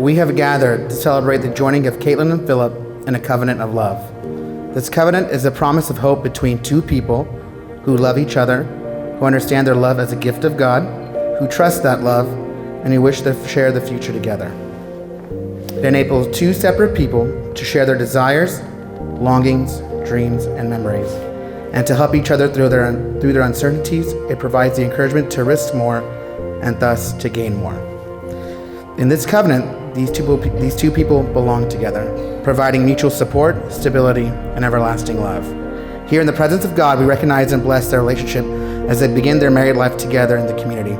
we have gathered to celebrate the joining of Caitlin and Phillip in a covenant of love. This covenant is a promise of hope between two people who love each other, who understand their love as a gift of God, who trust that love, and who wish to share the future together. It enables two separate people to share their desires, longings, dreams, and memories, and to help each other through their uncertainties. It provides the encouragement to risk more and thus to gain more. In this covenant, these two people belong together, providing mutual support, stability, and everlasting love. Here in the presence of God, we recognize and bless their relationship as they begin their married life together in the community.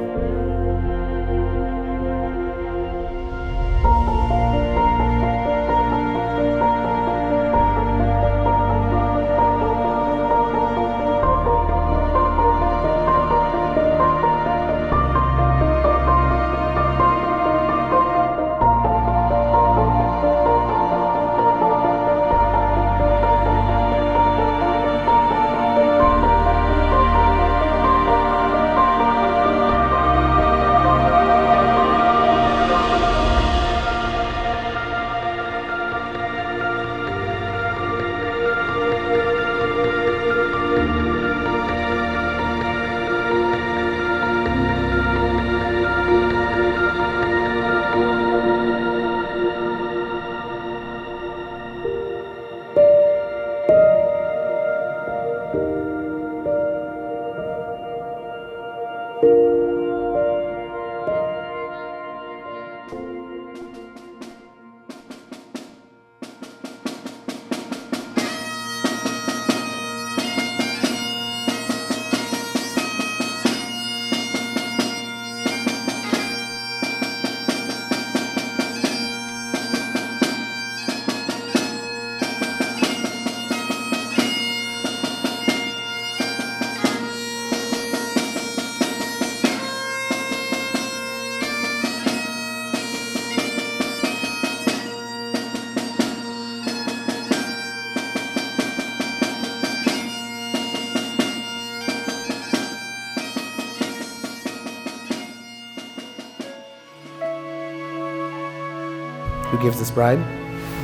Who gives this bride?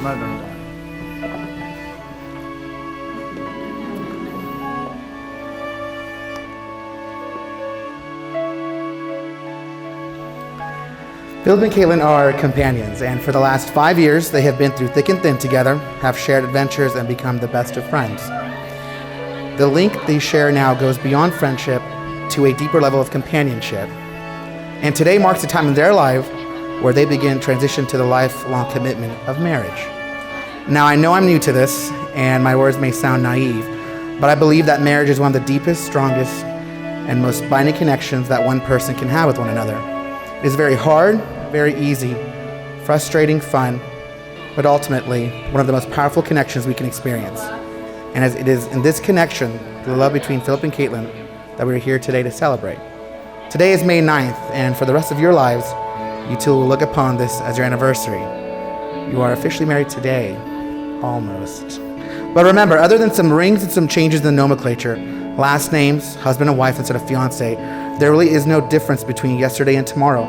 Mother. Phillip and Caitlin are companions, and for the last 5 years, they have been through thick and thin together, have shared adventures, and become the best of friends. The link they share now goes beyond friendship to a deeper level of companionship. And today marks a time in their life where they begin transition to the lifelong commitment of marriage. Now, I know I'm new to this, and my words may sound naive, but I believe that marriage is one of the deepest, strongest, and most binding connections that one person can have with one another. It is very hard, very easy, frustrating, fun, but ultimately one of the most powerful connections we can experience. And as it is in this connection, the love between Phillip and Caitlin, that we're here today to celebrate. Today is May 9th, and for the rest of your lives, you two will look upon this as your anniversary. You are officially married today, almost. But remember, other than some rings and some changes in the nomenclature, last names, husband and wife instead of fiance, there really is no difference between yesterday and tomorrow.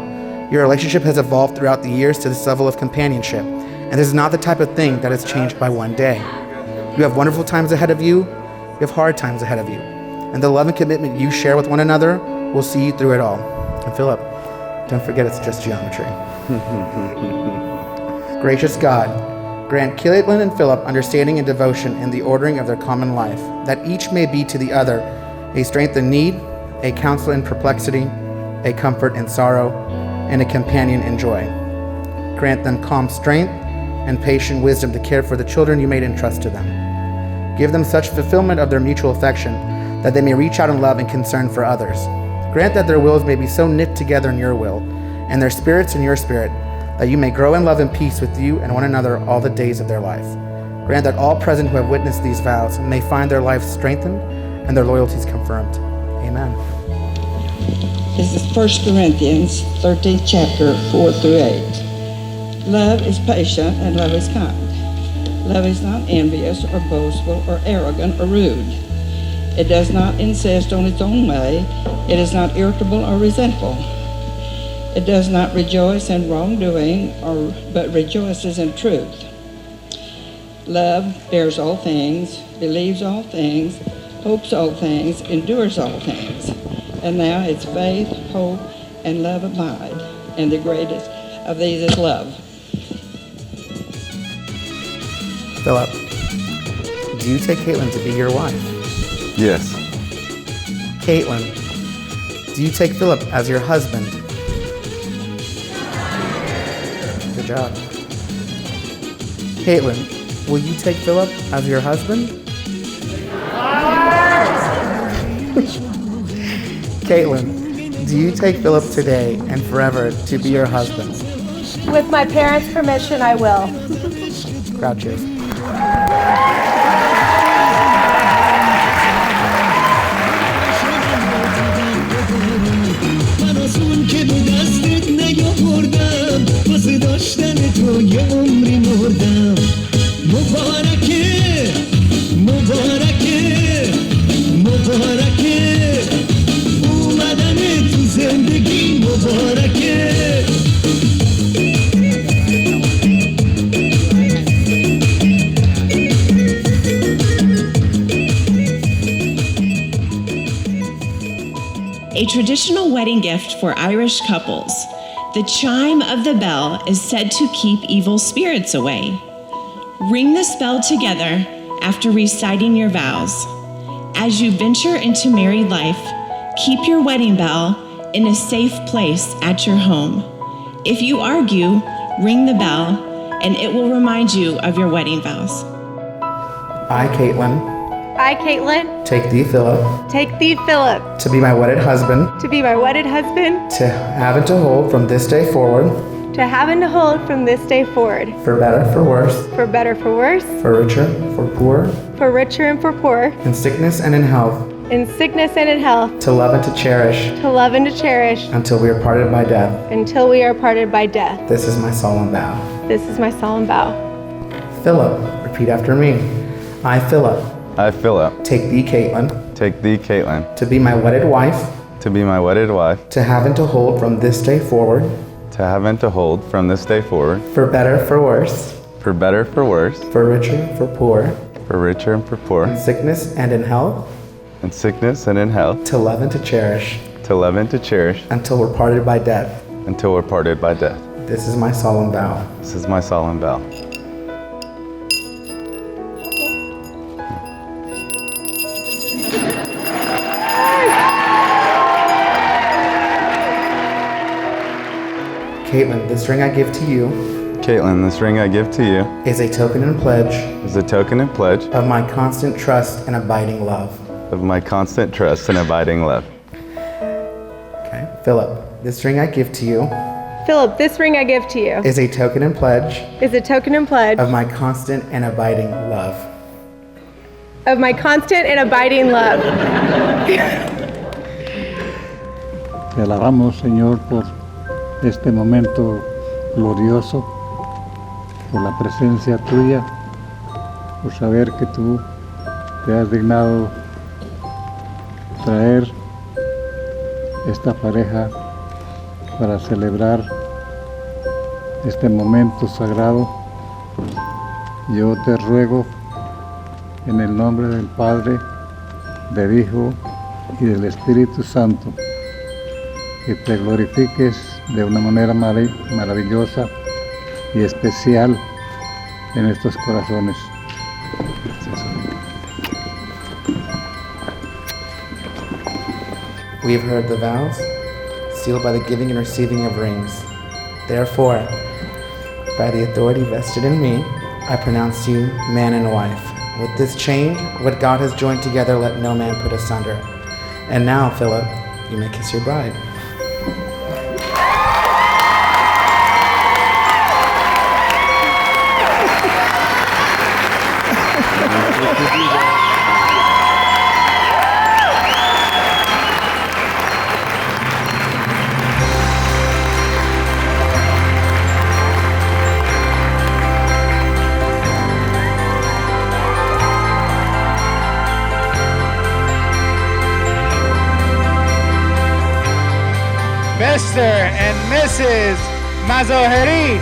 Your relationship has evolved throughout the years to this level of companionship, and this is not the type of thing that is changed by one day. You have wonderful times ahead of you, you have hard times ahead of you, and the love and commitment you share with one another will see you through it all. And Phillip, don't forget it's just geometry. Gracious God, grant Caitlin and Phillip understanding and devotion in the ordering of their common life, that each may be to the other a strength in need, a counsel in perplexity, a comfort in sorrow, and a companion in joy. Grant them calm strength and patient wisdom to care for the children you made entrust to them. Give them such fulfillment of their mutual affection that they may reach out in love and concern for others. Grant that their wills may be so knit together in your will, and their spirits in your spirit, that you may grow in love and peace with you and one another all the days of their life. Grant that all present who have witnessed these vows may find their lives strengthened and their loyalties confirmed. Amen. This is 1 Corinthians 13th chapter, 4 through 8. Love is patient and love is kind. Love is not envious or boastful or arrogant or rude. It does not insist on its own way. It is not irritable or resentful. It does not rejoice in wrongdoing, but rejoices in truth. Love bears all things, believes all things, hopes all things, endures all things. And now it's faith, hope, and love abide. And the greatest of these is love. Philip, do you take Caitlin to be your wife? Yes. Caitlin, do you take Philip as your husband? Good job. Caitlin, will you take Philip as your husband? Caitlin, do you take Philip today and forever to be your husband? With my parents' permission, I will. Crowd cheers. A traditional wedding gift for Irish couples, the chime of the bell is said to keep evil spirits away. Ring this bell together after reciting your vows. As you venture into married life, keep your wedding bell in a safe place at your home. If you argue, ring the bell, and it will remind you of your wedding vows. I, Caitlin, I, Caitlin, take thee, Philip, take thee, Philip, to be my wedded husband, to be my wedded husband, to have and to hold from this day forward, to have and to hold from this day forward, for better, for worse, for better, for worse, for richer, for poor, for richer and for poor, in sickness and in health, in sickness and in health, to love and to cherish, to love and to cherish, until we are parted by death. until we are parted by death. This is my solemn vow. This is my solemn vow. Philip, repeat after me. I, Philip, I, Philip, take thee, Caitlin, take thee, Caitlin, to be my wedded wife, to be my wedded wife, to have and to hold from this day forward, to have and to hold from this day forward, for better, for worse, for better, for worse, for richer, for poor, for richer and for poor, in sickness and in health, in sickness and in health, to love and to cherish, to love and to cherish, until we're parted by death. until we're parted by death. This is my solemn vow. This is my solemn vow. Caitlin, this ring I give to you Caitlin, this ring I give to you is a token and pledge is a token and pledge of my constant trust and abiding love. of my constant trust and abiding love. Okay. Philip, this ring I give to you Philip, this ring I give to you is a token and pledge is a token and pledge of my constant and abiding love. of my constant and abiding love. Te alabamos, Señor, por este momento glorioso, por la presencia tuya, por saber que tú te has dignado traer esta pareja para celebrar este momento sagrado. Yo te ruego en el nombre del Padre, del Hijo y del Espíritu Santo, que te glorifiques de una manera maravillosa y especial en estos corazones. We have heard the vows, sealed by the giving and receiving of rings. Therefore, by the authority vested in me, I pronounce you man and wife. With this chain, what God has joined together, let no man put asunder. And now, Philip, you may kiss your bride. Mr. and Mrs. Mazoheri.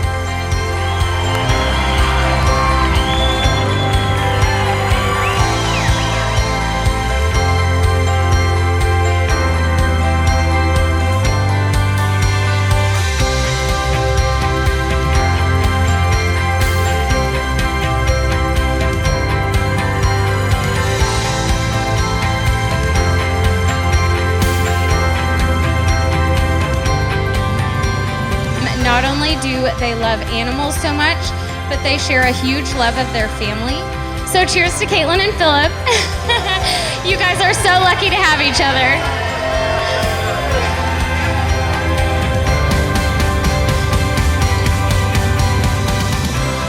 Not only do they love animals so much, but they share a huge love of their family. So cheers to Caitlin and Phillip. You guys are so lucky to have each other.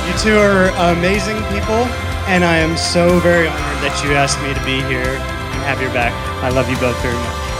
You two are amazing people, and I am so very honored that you asked me to be here and have your back. I love you both very much.